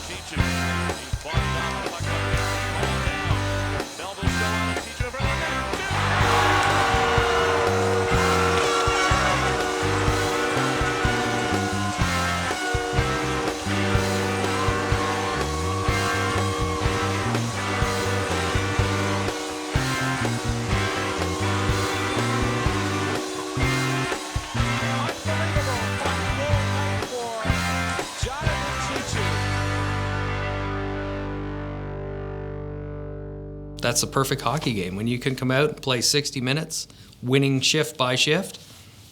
Speaker 5: Cheechoo. He's bossed down the puck. Ball down. Belleville still on it. Cheechoo in front of the net.
Speaker 15: That's the perfect hockey game. When you can come out and play 60 minutes, winning shift by shift,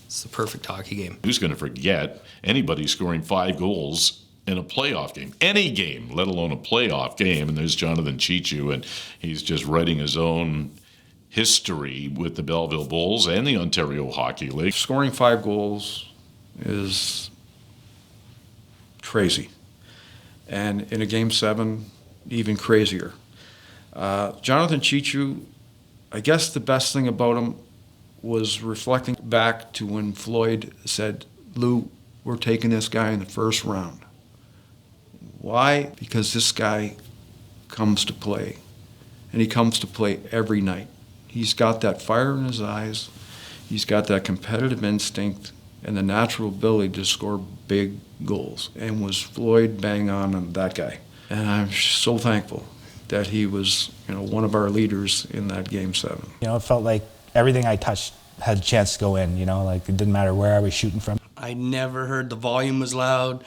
Speaker 15: it's the perfect hockey game.
Speaker 3: Who's going to forget anybody scoring 5 goals in a playoff game? Any game, let alone a playoff game. And there's Jonathan Cheechoo, and he's just writing his own history with the Belleville Bulls and the Ontario Hockey League.
Speaker 7: Scoring 5 goals is crazy. And in a Game 7, even crazier. Jonathan Cheechoo, I guess the best thing about him was reflecting back to when Floyd said, "Lou, we're taking this guy in the first round." Why? Because this guy comes to play, and he comes to play every night. He's got that fire in his eyes, he's got that competitive instinct, and the natural ability to score big goals. And was Floyd bang on that guy? And I'm so thankful that he was, one of our leaders in that Game 7.
Speaker 16: It felt like everything I touched had a chance to go in, like it didn't matter where I was shooting from.
Speaker 2: I never heard the volume was loud,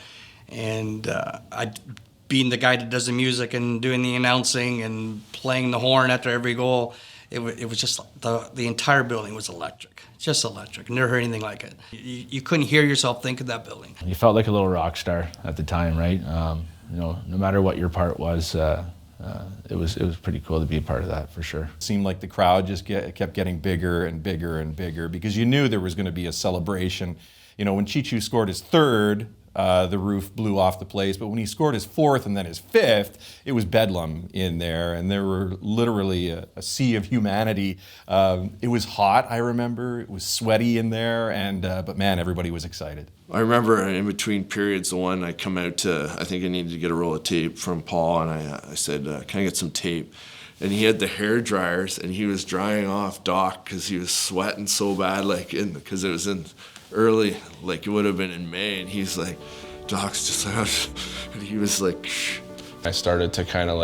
Speaker 2: and being the guy that does the music and doing the announcing and playing the horn after every goal, it was just, the entire building was electric, just electric. Never heard anything like it. You couldn't hear yourself think of that building.
Speaker 17: You felt like a little rock star at the time, right? No matter what your part was, it was pretty cool to be a part of that, for sure.
Speaker 14: It seemed like the crowd just kept getting bigger and bigger and bigger because you knew there was going to be a celebration. When Cheechoo scored his 3rd, the roof blew off the place, but when he scored his 4th and then his 5th, it was bedlam in there, and there were literally a sea of humanity. It was hot, I remember. It was sweaty in there, but man, everybody was excited.
Speaker 1: I remember in between periods, the one I come out to, I think I needed to get a roll of tape from Paul, and I said, can I get some tape? And he had the hair dryers, and he was drying off Doc because he was sweating so bad, because it was in early, it would have been in May, and he's like, Doc's just like, and he was like, shh.
Speaker 4: I started to kind of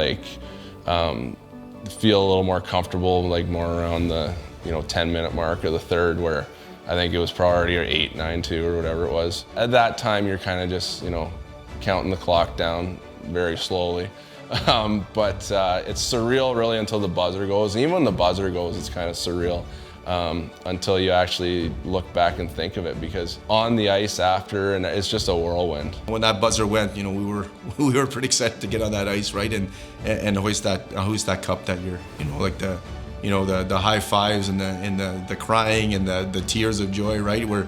Speaker 4: feel a little more comfortable, more around the 10-minute mark of the 3rd, where I think it was probably 8-9-2 or whatever it was. At that time, you're kind of just counting the clock down very slowly. But it's surreal really until the buzzer goes. And even when the buzzer goes, it's kind of surreal. Until you actually look back and think of it, because on the ice after, and it's just a whirlwind.
Speaker 8: When that buzzer went, we were pretty excited to get on that ice, right, and hoist that cup that year. The high fives and the crying and the tears of joy, right, were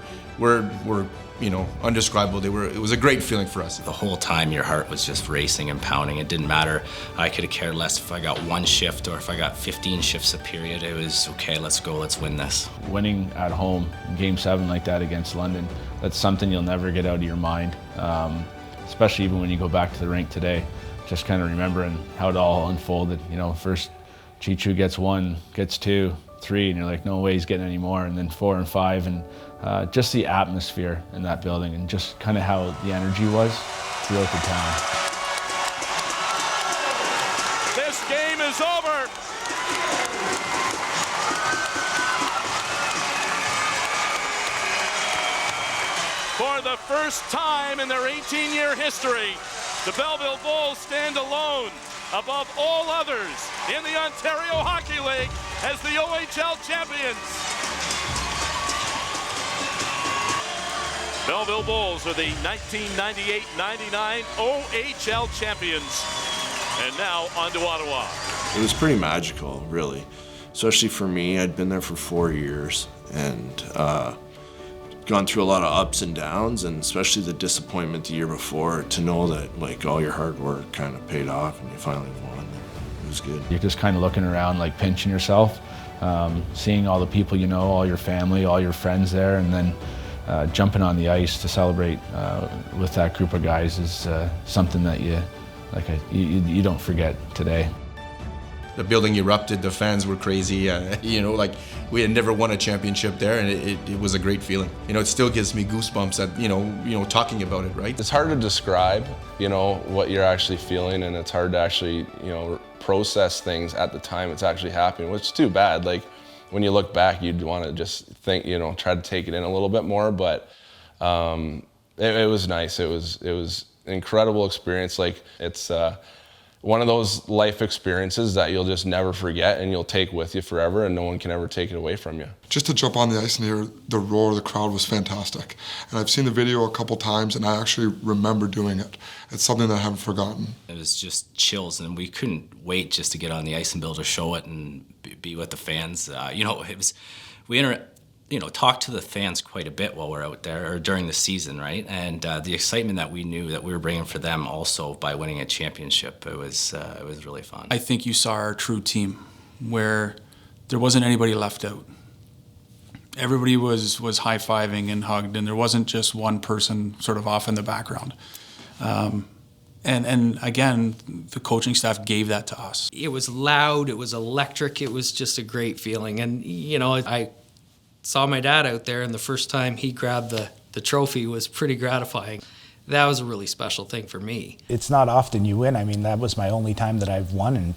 Speaker 8: undescribable. It was a great feeling for us.
Speaker 9: The whole time your heart was just racing and pounding. It didn't matter. I could have cared less if I got 1 shift or if I got 15 shifts a period. It was, okay, let's go, let's win this.
Speaker 17: Winning at home in Game 7 like that against London, that's something you'll never get out of your mind, especially even when you go back to the rink today. Just kind of remembering how it all unfolded. First Cheechoo gets 1, gets 2, 3, and you're like, no way he's getting any more, and then 4 and 5, and just the atmosphere in that building and just kind of how the energy was throughout the town.
Speaker 5: This game is over. For the first time in their 18-year history, The Belleville Bulls stand alone above all others in the Ontario Hockey League as the OHL champions. Belleville Bulls are the 1998-99 OHL champions. And now on to Ottawa.
Speaker 1: It was pretty magical, really. Especially for me, I'd been there for 4 years and gone through a lot of ups and downs, and especially the disappointment the year before, to know that like all your hard work kind of paid off and you finally won. It was good.
Speaker 17: You're just kind of looking around, like pinching yourself, seeing all the people you know, all your family, all your friends there, and then jumping on the ice to celebrate with that group of guys is something that you don't forget today.
Speaker 8: The building erupted, the fans were crazy, like we had never won a championship there, and it was a great feeling. It still gives me goosebumps at, talking about it, right?
Speaker 4: It's hard to describe, what you're actually feeling, and it's hard to actually, process things at the time it's actually happening, which is too bad. Like, when you look back, you'd want to just think, try to take it in a little bit more, but it was nice. It was an incredible experience. Like, it's one of those life experiences that you'll just never forget and you'll take with you forever, and no one can ever take it away from you.
Speaker 10: Just to jump on the ice and hear the roar of the crowd was fantastic. And I've seen the video a couple times, and I actually remember doing it. It's something that I haven't forgotten.
Speaker 9: It was just chills, and we couldn't wait just to get on the ice and be able to show it and be with the fans. We talked to the fans quite a bit while we're out there, or during the season, right? And the excitement that we knew that we were bringing for them also by winning a championship, it was really fun.
Speaker 18: I think you saw our true team, where there wasn't anybody left out. Everybody was high-fiving and hugged, and there wasn't just one person sort of off in the background. And again, the coaching staff gave that to us.
Speaker 15: It was loud, it was electric, it was just a great feeling. And, I saw my dad out there, and the first time he grabbed the trophy was pretty gratifying. That was a really special thing for me.
Speaker 16: It's not often you win. I mean, that was my only time that I've won in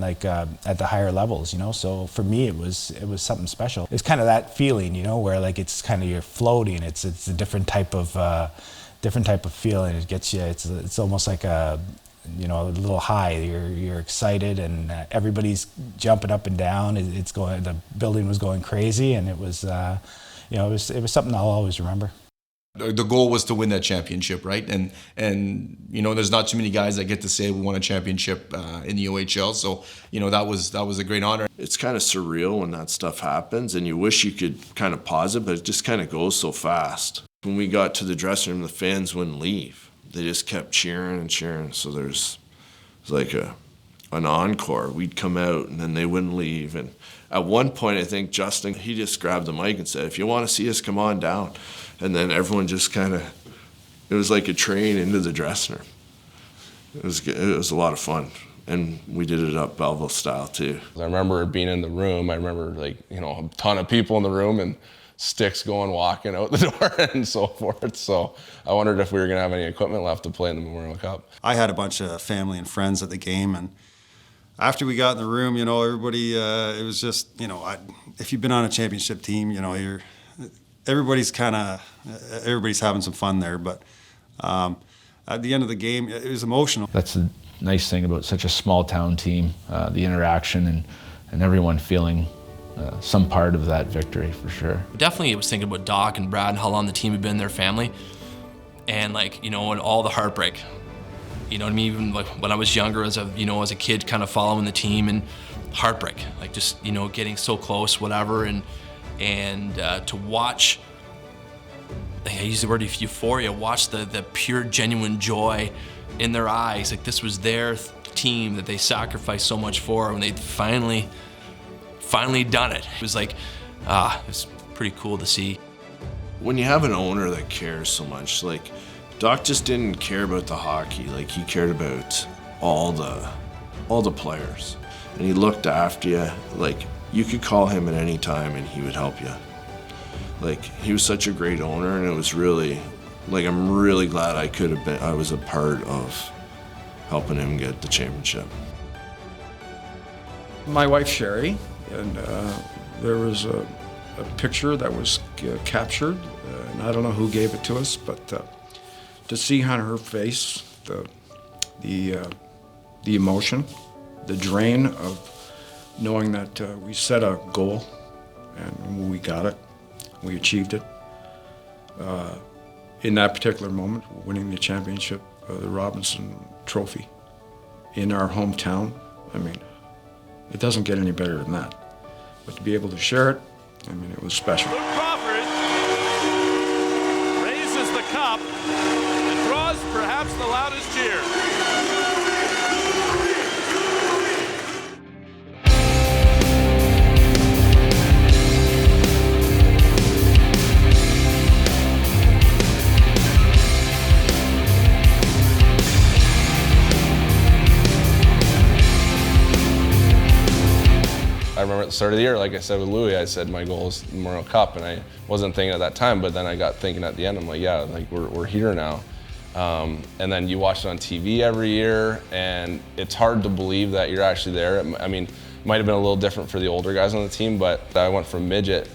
Speaker 16: at the higher levels, So for me, it was something special. It's kind of that feeling, where like it's kind of you're floating. It's a different type of feeling. It gets you. It's almost like a little high. You're excited, and everybody's jumping up and down. The building was going crazy, and it was something I'll always remember.
Speaker 8: The goal was to win that championship, right? And there's not too many guys that get to say we won a championship in the OHL. So that was a great honor.
Speaker 1: It's kind of surreal when that stuff happens, and you wish you could kind of pause it, but it just kind of goes so fast. When we got to the dressing room, the fans wouldn't leave. They just kept cheering and cheering. So there's like an encore. We'd come out and then they wouldn't leave. And at one point, I think Justin, he just grabbed the mic and said, "If you want to see us, come on down." And then everyone just kind of, it was like a train into the dressing room. It was a lot of fun. And we did it up Belleville style too.
Speaker 4: I remember being in the room. I remember a ton of people in the room and sticks walking out the door and so forth. So I wondered if we were going to have any equipment left to play in the Memorial Cup.
Speaker 11: I had a bunch of family and friends at the game, and after we got in the room, everybody, it was just, if you've been on a championship team, everybody's having some fun there. But at the end of the game, it was emotional.
Speaker 17: That's the nice thing about such a small town team, the interaction and everyone feeling some part of that victory for sure.
Speaker 20: Definitely I was thinking about Doc and Brad and how long the team had been their family, and and all the heartbreak. You know what I mean? Even like when I was younger as a kid kind of following the team, and heartbreak, like just getting so close, whatever, and to watch, I use the word euphoria, watch the pure genuine joy in their eyes, like this was their team that they sacrificed so much for, when they'd finally done it. It was like, it's pretty cool to see.
Speaker 1: When you have an owner that cares so much, like Doc just didn't care about the hockey, like he cared about all the players. And he looked after you, like you could call him at any time and he would help you. Like he was such a great owner, and it was really, like I'm really glad I was a part of helping him get the championship.
Speaker 7: My wife Sherry, and there was a picture that was captured, and I don't know who gave it to us, but to see on her face the the emotion, the drain of knowing that we set a goal and we got it, we achieved it. In that particular moment, winning the championship, the Robertson Trophy, in our hometown, I mean, it doesn't get any better than that. But to be able to share it, I mean, it was special.
Speaker 5: Crawford raises the cup and draws perhaps the loudest cheer.
Speaker 4: I remember at the start of the year, like I said with Louis, I said my goal is the Memorial Cup, and I wasn't thinking at that time, but then I got thinking at the end, I'm like, yeah, like we're here now. And then you watch it on TV every year, and it's hard to believe that you're actually there. I mean, it might have been a little different for the older guys on the team, but I went from midget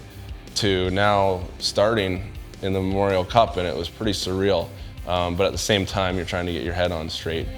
Speaker 4: to now starting in the Memorial Cup, and it was pretty surreal. But at the same time, you're trying to get your head on straight.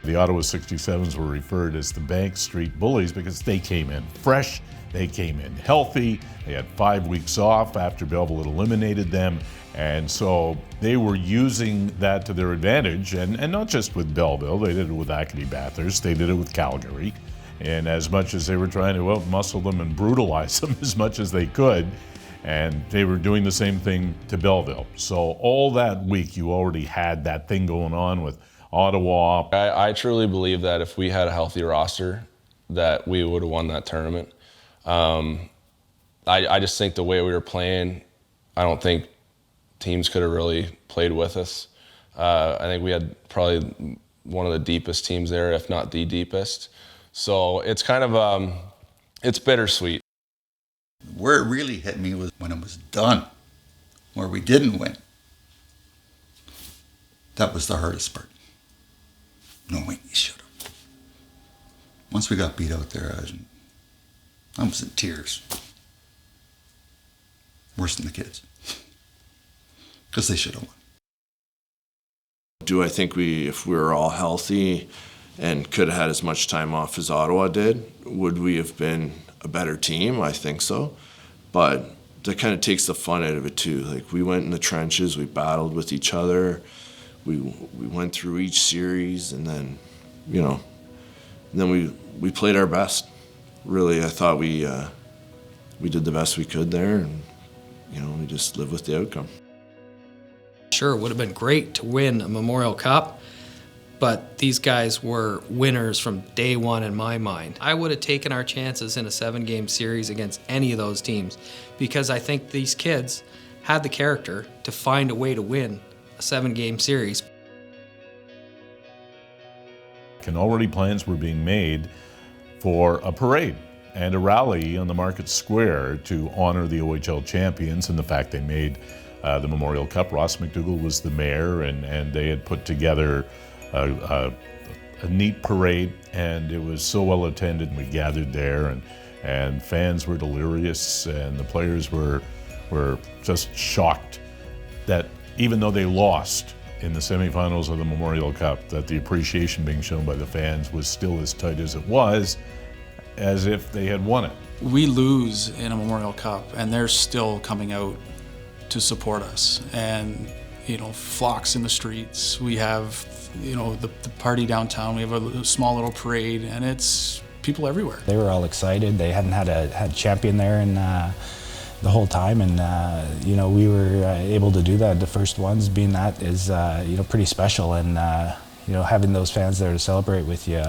Speaker 3: The Ottawa 67s were referred as the Bank Street Bullies because they came in fresh, they came in healthy, they had 5 weeks off after Belleville had eliminated them, and so they were using that to their advantage, and not just with Belleville, they did it with Acadie Bathurst, they did it with Calgary, and as much as they were trying to outmuscle them and brutalize them as much as they could, and they were doing the same thing to Belleville. So all that week you already had that thing going on with Ottawa.
Speaker 4: I truly believe that if we had a healthy roster, that we would have won that tournament. I just think the way we were playing, I don't think teams could have really played with us. I think we had probably one of the deepest teams there, if not the deepest. So it's kind of, it's bittersweet.
Speaker 19: Where it really hit me was when it was done, where we didn't win. That was the hardest part. Knowing we should have. Once we got beat out there, I was in tears. Worse than the kids. Because they should have won.
Speaker 1: Do I think if we were all healthy and could have had as much time off as Ottawa did, would we have been a better team? I think so. But that kind of takes the fun out of it too. Like, we went in the trenches, we battled with each other. We went through each series, and then, you know, we played our best. Really, I thought we did the best we could there, and, you know, we just lived with the outcome.
Speaker 15: Sure, it would have been great to win a Memorial Cup, but these guys were winners from day one in my mind. I would have taken our chances in a 7-game series against any of those teams, because I think these kids had the character to find a way to win a 7-game series.
Speaker 3: And already plans were being made for a parade and a rally on the Market Square to honor the OHL champions and the fact they made the Memorial Cup. Ross McDougall was the mayor, and they had put together a neat parade, and it was so well attended. We gathered there, and fans were delirious, and the players were just shocked that even though they lost in the semifinals of the Memorial Cup, that the appreciation being shown by the fans was still as tight as it was, as if they had won it.
Speaker 18: We lose in a Memorial Cup, and they're still coming out to support us. And, you know, flocks in the streets. We have, you know, the party downtown. We have a small little parade, and it's people everywhere.
Speaker 16: They were all excited. They hadn't had a champion there in the whole time, and you know, we were able to do that. The first ones being that is you know, pretty special, and you know, having those fans there to celebrate with you,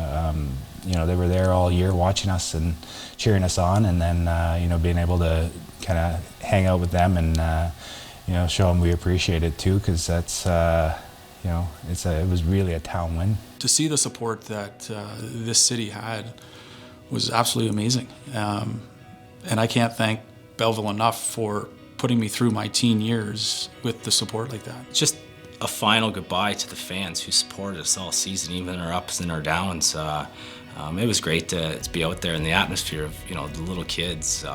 Speaker 16: they were there all year watching us and cheering us on, and then being able to kind of hang out with them and show them we appreciate it too, because that's it was really a town win.
Speaker 18: To see the support that this city had was absolutely amazing, and I can't thank Belleville enough for putting me through my teen years with the support like that.
Speaker 9: Just a final goodbye to the fans who supported us all season, even our ups and our downs. It was great to be out there in the atmosphere of the little kids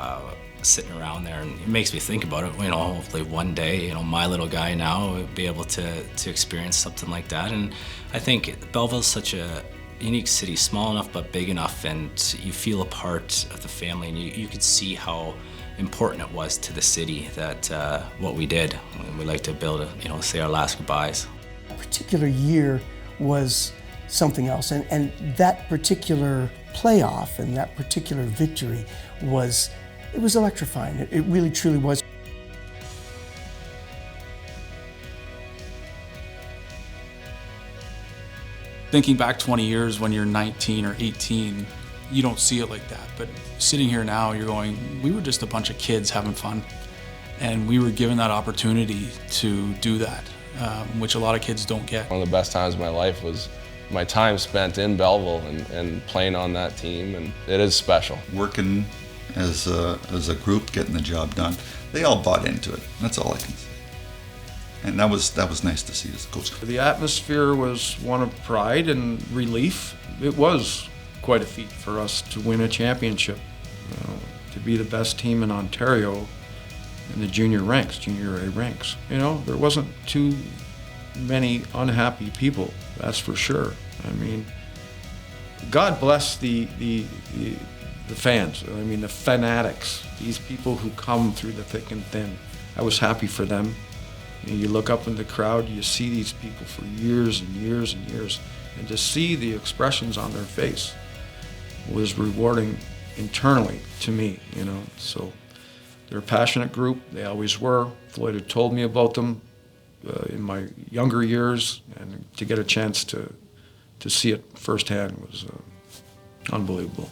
Speaker 9: sitting around there, and it makes me think about it. Hopefully one day, my little guy now will be able to experience something like that. And I think Belleville's such a unique city, small enough but big enough, and you feel a part of the family, and you could see how important it was to the city that what we did. We like to build say our last goodbyes.
Speaker 2: That particular year was something else, and that particular playoff and that particular victory was electrifying. It really truly was.
Speaker 18: Thinking back 20 years when you're 19 or 18, you don't see it like that. But sitting here now, you're going, we were just a bunch of kids having fun. And we were given that opportunity to do that, which a lot of kids don't get.
Speaker 4: One of the best times of my life was my time spent in Belleville and playing on that team, and it is special.
Speaker 19: Working as a group, getting the job done, they all bought into it. That's all I can say. And that was nice to see as a coach.
Speaker 7: The atmosphere was one of pride and relief. It was quite a feat for us to win a championship, to be the best team in Ontario in the junior A ranks. There wasn't too many unhappy people, that's for sure. I mean, God bless the fans, the fanatics, these people who come through the thick and thin. I was happy for them. You look up in the crowd, you see these people for years and years and years, and to see the expressions on their face was rewarding internally to me, So they're a passionate group, they always were. Floyd had told me about them in my younger years, and to get a chance to see it firsthand was unbelievable.